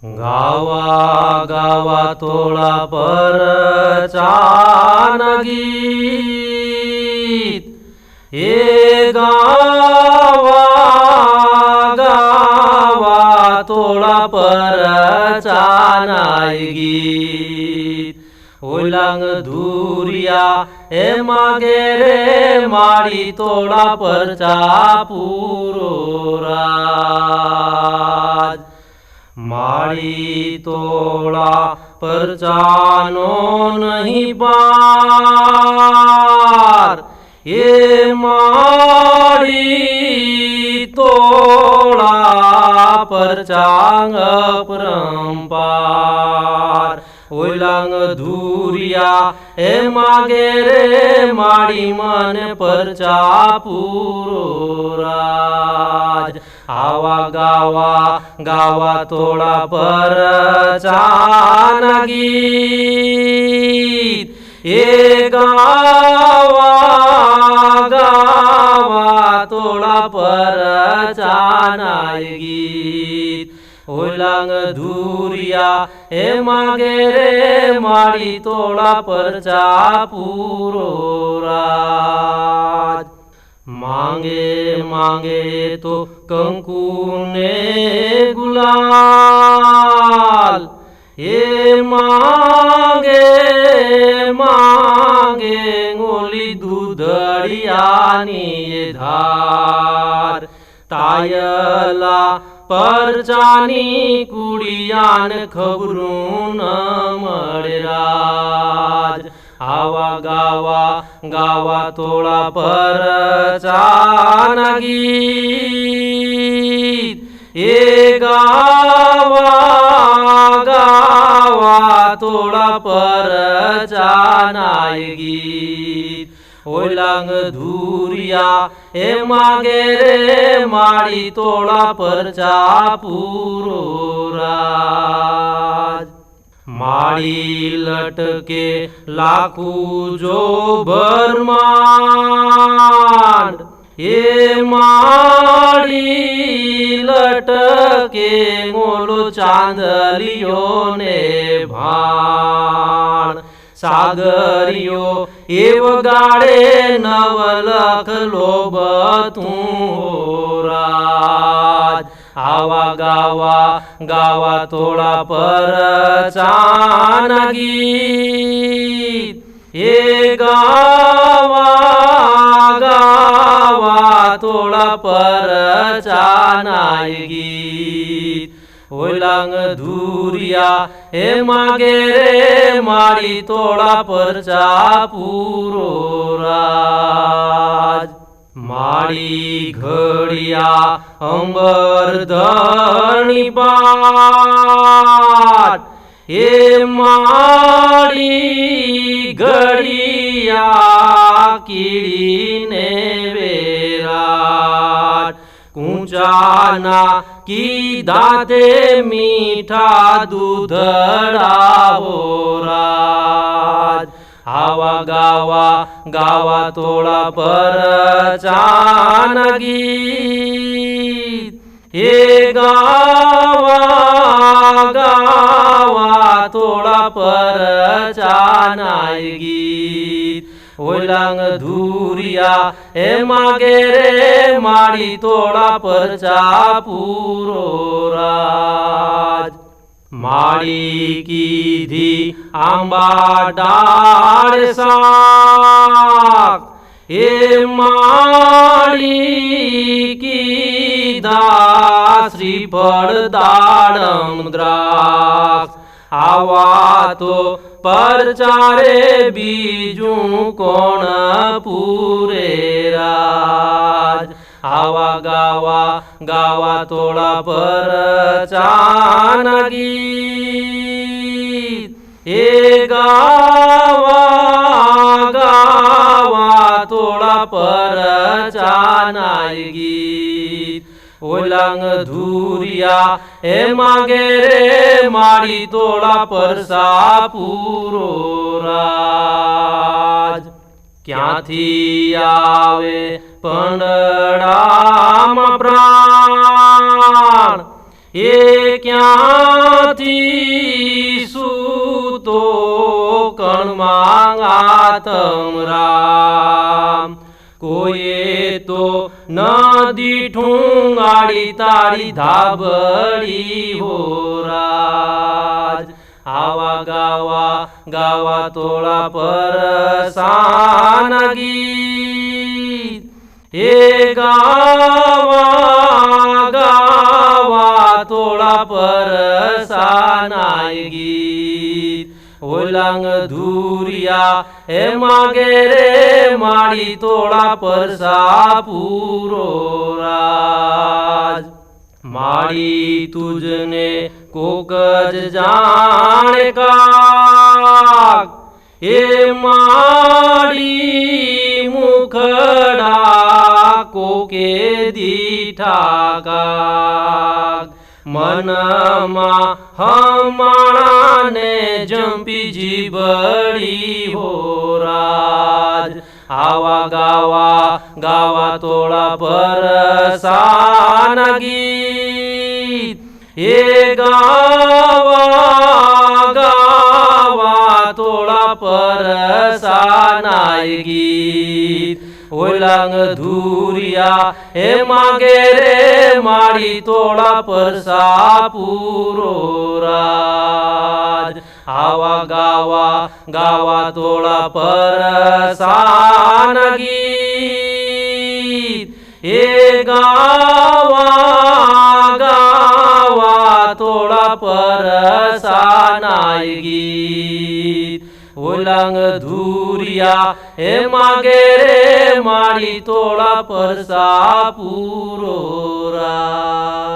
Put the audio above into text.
गावा गावा तोळा परचान गीत, हे गावा गावा तोळा परचान गीत। ओलांग धुरिया ए मागे रे माड़ी तोळा परचा पूरो राज। माड़ी तोड़ा परचानो नहीं पार, ये माड़ी तोड़ा परचांग परंपार। ओलांग धुरिया ए मागे रे माड़ी मन परचा पूरो राज। आवा गावा गावा तोळा परचान गीत, हे गावा गावा तोळा परचान गीत। ओलांग धुरिया ए मागे रे माड़ी तोळा परचा पूरो राज। मांगे मांगे तो कंकु ने गुलाल, ये मांगे मांगे गोली दूधड़ियानी ये धार। तायला परचानी कुड़ियान खबरून मळे राज। आवा गावा गावा तोळा परचान गीत, हे गावा गावा तोळा परचान गीत। ओलांग धुरिया ए मागे रे माड़ी तोळा परचा पूरो राज। माड़ी लटके लाकू जो भरमांड, ये माड़ी लटके मोलो चांदलियो ने भाण। सागरियो एव गाड़े नवलख लोभ तू हो राज। आवा गावा गावा तोळा परचान गीत, हे गावा गावा तोळा परचान गीत। ओलांग धुरिया ए मागे रे माड़ी तोळा परचा पूरो राज। माड़ी घड़िया अंबर धरणी पाट, ये माड़ी घड़िया कीड़ी ने वेराट। कुंचाना की दाते मीठा दूधड़ा हो राज। आवा गावा गावा तोळा परचान गीत, हे गावा गावा तोळा परचान गीत। ओलांग धुरिया ए मागे रे माड़ी तोळा परचा पूरो राज। माड़ी कीधी आंबा डाळ साक, हे माड़ी कीधा श्रीफळ दाडम द्राक्ष। आवा तो परचारे बीजू कोण पूरे राज। आवा गावा गावा तोळा परचान गीत, हे गावा गावा तोळा परचान गीत। ओलांग धुरिया ए मागे रे माड़ी तोळा परचा पूरो राज। क्यांथी आवे पंडड़ामां प्राण, એ ક્યાંથી સૂતો કણમાં આતમ રામ કોઈએ તો નદી ઠુંગાડી તારી ધાબળી હો રાજ આવા ગાવા તોળા પરસાન ગીત એ ગાવા તોળા પરસાનાય ગીત ઓલાંગ ધુરિયા હે માગે રે માડી તોળા પરસા પૂરો રાજ માડી તુજને કોક જ જાણે કાક એ માડી મુખડા કોકે દીઠા કાક મનમાં હમાણાને જંપી જીબડી હો રાજ આવા ગાવા તોળા પરસાન ગીત એ ગાવા તોળા પરસાનાય ગીત ઓલાંગ ધુરિયા હે માગે રે માડી તોળા પરસા પૂરો રાજ આવા ગાવા તોળા પરસાન ગીત એ ગાવા તોળા પરસાનાય ગીત ઓલાંગ ધુરિયા હે માગે રે માડી તોળા પરસા પૂરો રાજ